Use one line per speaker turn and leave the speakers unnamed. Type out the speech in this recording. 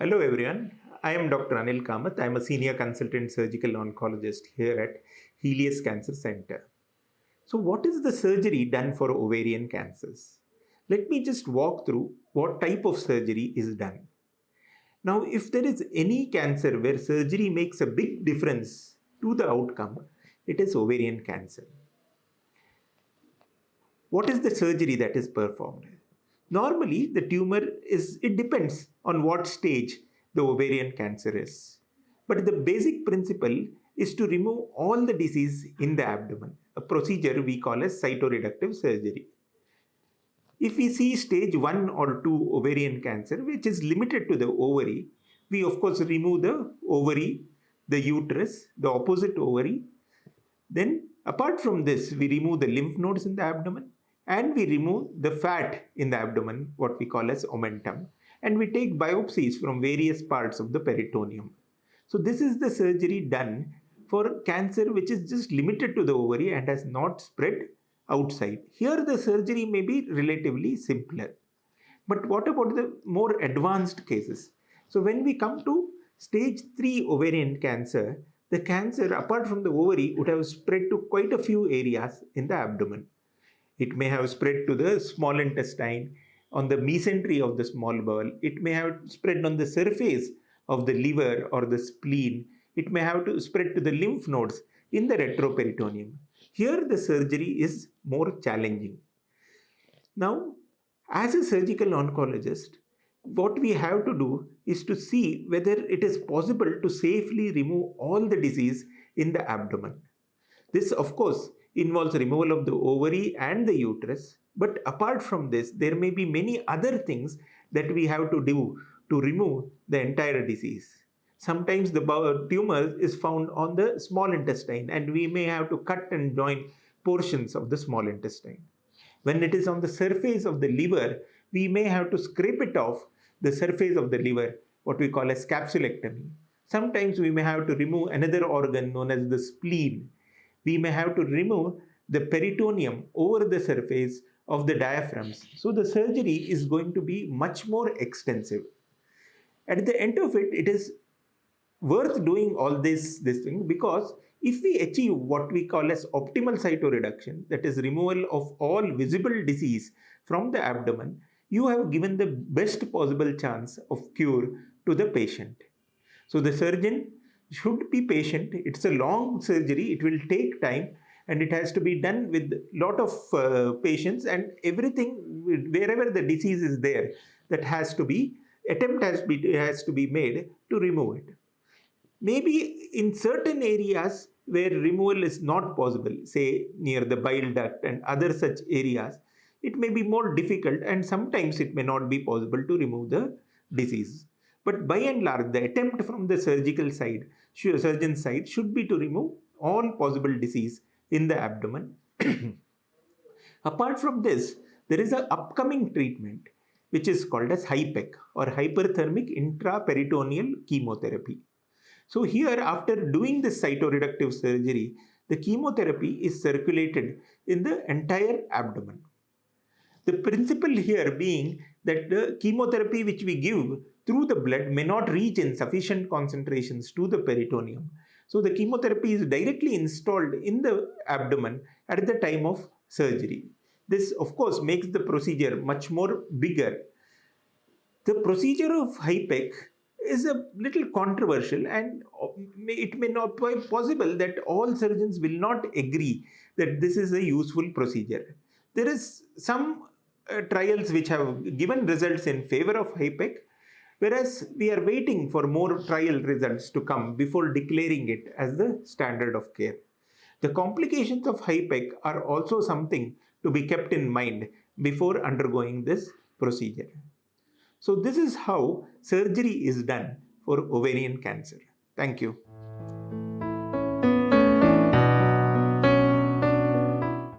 Hello everyone, I am Dr. Anil Kamath. I am a senior consultant surgical oncologist here at Healius Cancer Center. So what is the surgery done for ovarian cancers? Let me just walk through what type of surgery is done. Now, if there is any cancer where surgery makes a big difference to the outcome, it is ovarian cancer. What is the surgery that is performed? Normally, the tumor it depends on what stage the ovarian cancer is. But the basic principle is to remove all the disease in the abdomen, a procedure we call as cytoreductive surgery. If we see stage 1 or 2 ovarian cancer, which is limited to the ovary, we of course remove the ovary, the uterus, the opposite ovary. Then, apart from this, we remove the lymph nodes in the abdomen and we remove the fat in the abdomen, what we call as omentum, and we take biopsies from various parts of the peritoneum. So, this is the surgery done for cancer which is just limited to the ovary and has not spread outside. Here, the surgery may be relatively simpler. But what about the more advanced cases? So when we come to stage 3 ovarian cancer, the cancer apart from the ovary would have spread to quite a few areas in the abdomen. It may have spread to the small intestine, on the mesentery of the small bowel. It may have spread on the surface of the liver or the spleen. It may have to spread to the lymph nodes in the retroperitoneum. Here the surgery is more challenging. Now, as a surgical oncologist, what we have to do is to see whether it is possible to safely remove all the disease in the abdomen. This, of course, involves removal of the ovary and the uterus. But apart from this, there may be many other things that we have to do to remove the entire disease. Sometimes the tumor is found on the small intestine and we may have to cut and join portions of the small intestine. When it is on the surface of the liver, we may have to scrape it off the surface of the liver, what we call as capsulectomy. Sometimes we may have to remove another organ known as the spleen. We may have to remove the peritoneum over the surface of the diaphragms. So the surgery is going to be much more extensive. At the end of it, it is worth doing all this thing because if we achieve what we call as optimal cytoreduction, that is removal of all visible disease from the abdomen, you have given the best possible chance of cure to the patient. So the surgeon should be patient. It's a long surgery. It will take time and it has to be done with a lot of patience and everything, wherever the disease is there, that has to be, has to be made to remove it. Maybe in certain areas where removal is not possible, say near the bile duct and other such areas, it may be more difficult and sometimes it may not be possible to remove the disease. But by and large, the attempt from the surgical side, surgeon side, should be to remove all possible disease in the abdomen. Apart from this, there is an upcoming treatment which is called as HIPEC or hyperthermic intraperitoneal chemotherapy. So here, after doing this cytoreductive surgery, the chemotherapy is circulated in the entire abdomen. The principle here being that the chemotherapy which we give through the blood may not reach in sufficient concentrations to the peritoneum. So the chemotherapy is directly installed in the abdomen at the time of surgery. This, of course, makes the procedure much more bigger. The procedure of HIPEC is a little controversial and it may not be possible that all surgeons will not agree that this is a useful procedure. There is some trials which have given results in favor of HIPEC, whereas we are waiting for more trial results to come before declaring it as the standard of care. The complications of HIPEC are also something to be kept in mind before undergoing this procedure. So this is how surgery is done for ovarian cancer. Thank you.